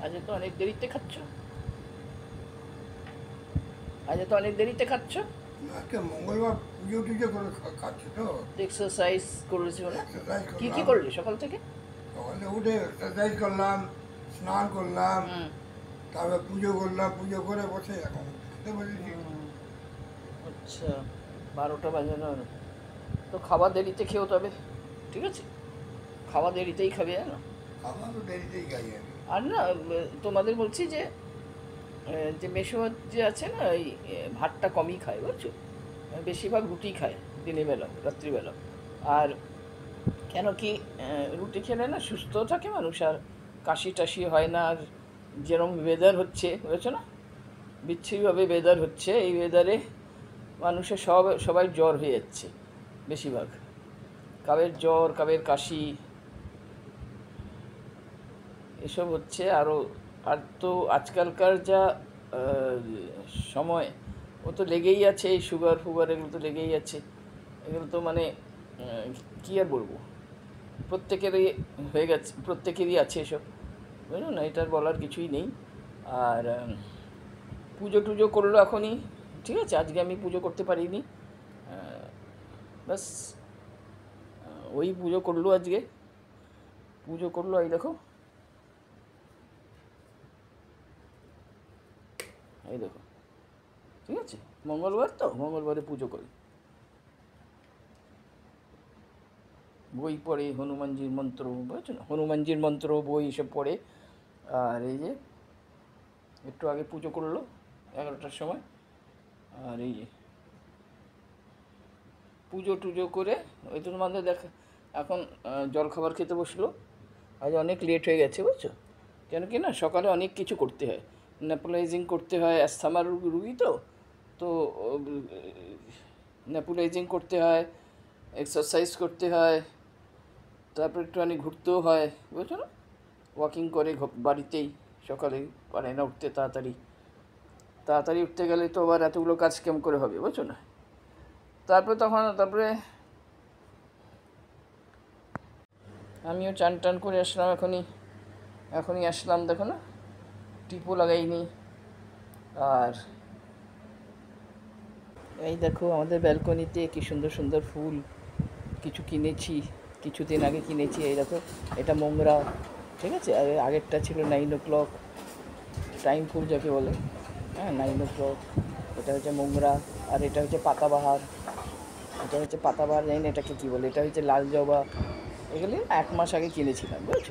আজ তো অনেক দেরিতে খাচ্ছ, আজ তো অনেক দেরিতে খাচ্ছ। আজকে মঙ্গলবার পুজো টুজো করে খাচ্ছি তো। এক্সারসাইজ করেছো না? এক্সারসাইজ কি কি করলাম, করলি সকাল থেকে? সকালে উঠে এক্সারসাইজ করলাম, স্নান করলাম, হুম। তারপরে পুজো করলাম, পুজো করে বসে এখন খেতে বসেছি। আচ্ছা, 12টা বাজানো। তো খাওয়া দেরিতে খেও তবে, ঠিক আছে? খাওয়া দেরিতেই খাবে, জানো? আমার তো দেরিতেই খাই আমি। আর না, তোমাদের বলছি যে যে মেসো যে আছে না, এই ভাতটা কমই খায়, বুঝছো? বেশিরভাগ রুটি খায় দিনের বেলা, রাত্রিবেলা। আর কেন কি, রুটি খেলে না সুস্থ থাকে মানুষ, আর কাশি টাশি হয় না। আর যেরকম ওয়েদার হচ্ছে, বুঝেছো না, বিচ্ছিরিভাবে ওয়েদার হচ্ছে, এই ওয়েদারে মানুষের সবাই জ্বর হয়ে যাচ্ছে বেশিরভাগ। কাবের জ্বর, কাবের কাশি, এসব হচ্ছে আরও। আর তো আজকালকার যা আহ, সময়, ও তো লেগেই আছে, এই সুগার ফুগার এগুলো তো লেগেই আছে। এগুলো তো মানে কী আর বলবো, প্রত্যেকেরই হয়ে গেছে, প্রত্যেকেরই আছে এসব, বুঝলো না, এটার বলার কিছুই নেই। আর পুজো টুজো করলো এখনই, ঠিক আছে? আজকে আমি পুজো করতে পারিনি, ব্যাস। ওই পুজো করলো আজকে, পুজো করলো, এই দেখো, এই দেখো, ঠিক আছে? মঙ্গলবার তো, মঙ্গলবারে পুজো করে বই পড়ে, হনুমানজির মন্ত্র, বুঝছো না, হনুমানজির মন্ত্র বই এসব পড়ে। আর এই যে একটু আগে পুজো করলো 11টার সময়। আর এই যে পুজো টুজো করে ওই তো তোমাদের দেখা, এখন জলখাবার খেতে বসলো। আজ অনেক লেট হয়ে গেছে, বুঝছো? কেন কি না, সকালে অনেক কিছু করতে হয়, নেপুলাইজিং করতে হয়, অ্যাस्थামার রুগী তো। তো নেপুলাইজিং করতে হয়, এক্সারসাইজ করতে হয়, তারপর একটুখানি ঘুরতেও হয়, বুঝছো না? ওয়াকিং করে বাড়িতেই, সকালে পারে না উঠতে তাড়াতাড়ি। তাড়াতাড়ি উঠতে গেলে তো আবার এতগুলো কাজ কেমন করে হবে, বুঝছো না? তারপরে আমিও চান টান করে আসলাম এখনই আসলাম, দেখো না, টিপও লাগাইনি। আর এই দেখো আমাদের ব্যালকনিতে কী সুন্দর সুন্দর ফুল কিছু কিনেছি, কিছুদিন আগে কিনেছি। এই দেখো, এটা মোংরা, ঠিক আছে? আর আগেরটা ছিল 9 o'clock, টাইম ফুল যাকে বলে, হ্যাঁ, 9 o'clock। এটা হচ্ছে মোংরা। আর এটা হচ্ছে পাতাবাহার, জানি না এটাকে কী বলে, এটা হচ্ছে লাল জবা। এগুলি 1 মাস আগে কিনেছিলাম, বুঝেছো?